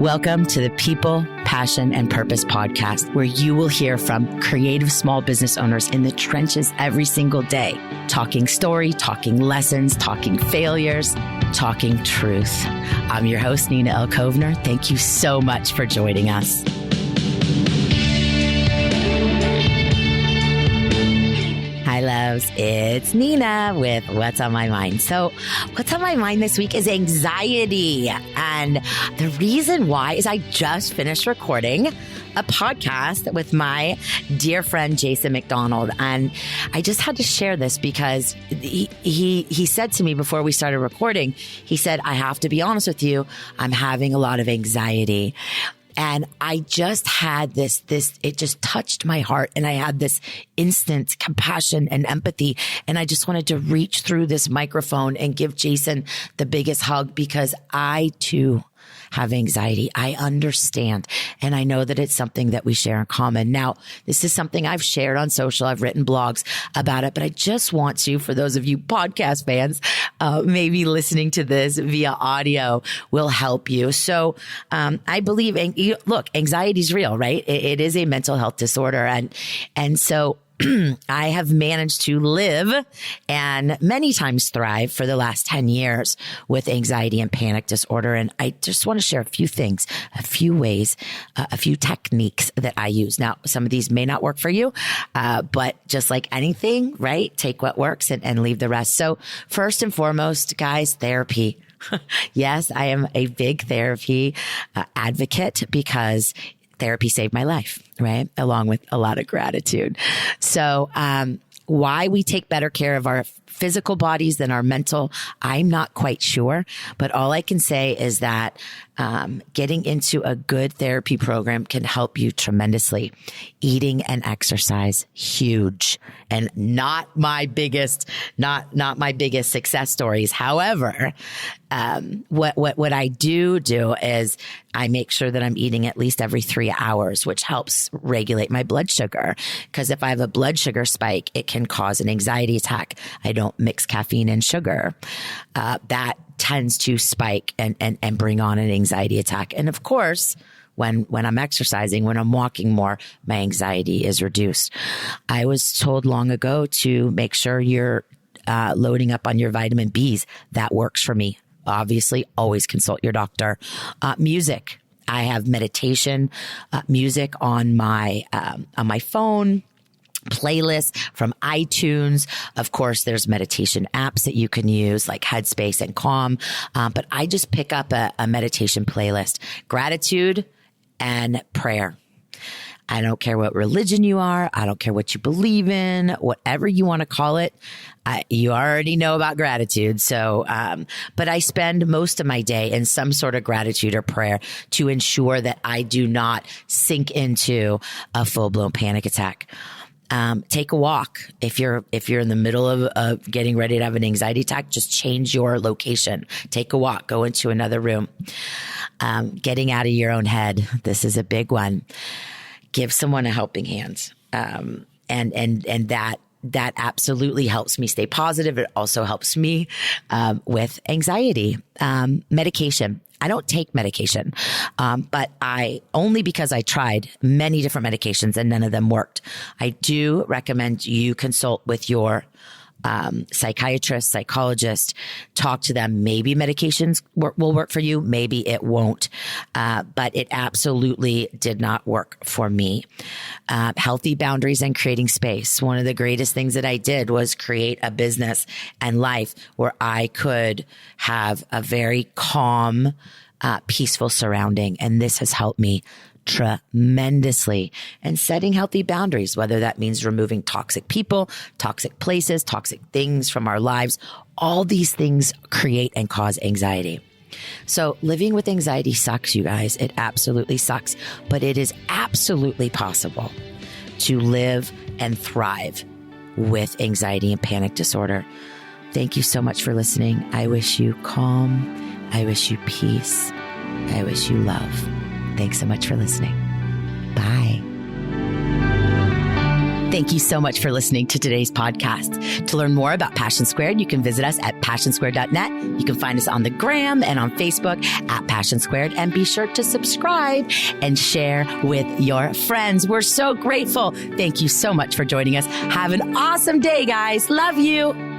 Welcome to the People, Passion, and Purpose podcast, where you will hear from creative small business owners in the trenches every single day, talking story, talking lessons, talking failures, talking truth. I'm your host, Nina L. Kovner. Thank you so much for joining us. Hi, loves. It's Nina with What's on My Mind. So what's on my mind this week is anxiety. And the reason why is I just finished recording a podcast with my dear friend, Jason McDonald. And I just had to share this because he said to me before we started recording, he said, I have to be honest with you. I'm having a lot of anxiety. And I just had this, it just touched my heart. And I had this instant compassion and empathy. And I just wanted to reach through this microphone and give Jason the biggest hug because I too have anxiety. I understand. And I know that it's something that we share in common. Now, this is something I've shared on social. I've written blogs about it, but I just want to, for those of you podcast fans, maybe listening to this via audio will help you. So, I believe, look, anxiety is real, right? It is a mental health disorder. And so, I have managed to live and many times thrive for the last 10 years with anxiety and panic disorder. And I just want to share a few things, a few ways, a few techniques that I use. Now, some of these may not work for you, but just like anything, right? Take what works and leave the rest. So first and foremost, guys, therapy. Yes, I am a big therapy advocate because therapy saved my life, right? Along with a lot of gratitude. So, why we take better care of our physical bodies than our mental, I'm not quite sure. But all I can say is that getting into a good therapy program can help you tremendously. Eating and exercise, huge, and not my biggest success stories. However, what I do is I make sure that I'm eating at least every 3 hours, which helps regulate my blood sugar. Because if I have a blood sugar spike, it can cause an anxiety attack. I don't mix caffeine and sugar. That tends to spike and bring on an anxiety attack. And of course, when I'm exercising, when I'm walking more, my anxiety is reduced. I was told long ago to make sure you're loading up on your vitamin Bs. That works for me. Obviously, always consult your doctor. Music. I have meditation music on my phone. Playlist from iTunes. Of course, there's meditation apps that you can use like Headspace and Calm. But I just pick up a meditation playlist, gratitude and prayer. I don't care what religion you are. I don't care what you believe in, whatever you want to call it. You already know about gratitude. So, but I spend most of my day in some sort of gratitude or prayer to ensure that I do not sink into a full-blown panic attack. Take a walk. If you're in the middle of getting ready to have an anxiety attack, just change your location. Take a walk. Go into another room. Getting out of your own head. This is a big one. Give someone a helping hand. And that absolutely helps me stay positive. It also helps me, with anxiety. Medication. I don't take medication, but only because I tried many different medications and none of them worked. I do recommend you consult with your psychiatrist, psychologist, talk to them. Maybe medications will work for you. Maybe it won't. But it absolutely did not work for me. Healthy boundaries and creating space. One of the greatest things that I did was create a business and life where I could have a very calm, peaceful surrounding. And this has helped me tremendously. And setting healthy boundaries, whether that means removing toxic people, toxic places, toxic things from our lives, all these things create and cause anxiety. So living with anxiety sucks, you guys. It absolutely sucks, but it is absolutely possible to live and thrive with anxiety and panic disorder. Thank you so much for listening. I wish you calm. I wish you peace. I wish you love. Thanks so much for listening. Bye. Thank you so much for listening to today's podcast. To learn more about Passion Squared, you can visit us at passionsquared.net. You can find us on the gram and on Facebook at Passion Squared, and be sure to subscribe and share with your friends. We're so grateful. Thank you so much for joining us. Have an awesome day, guys. Love you.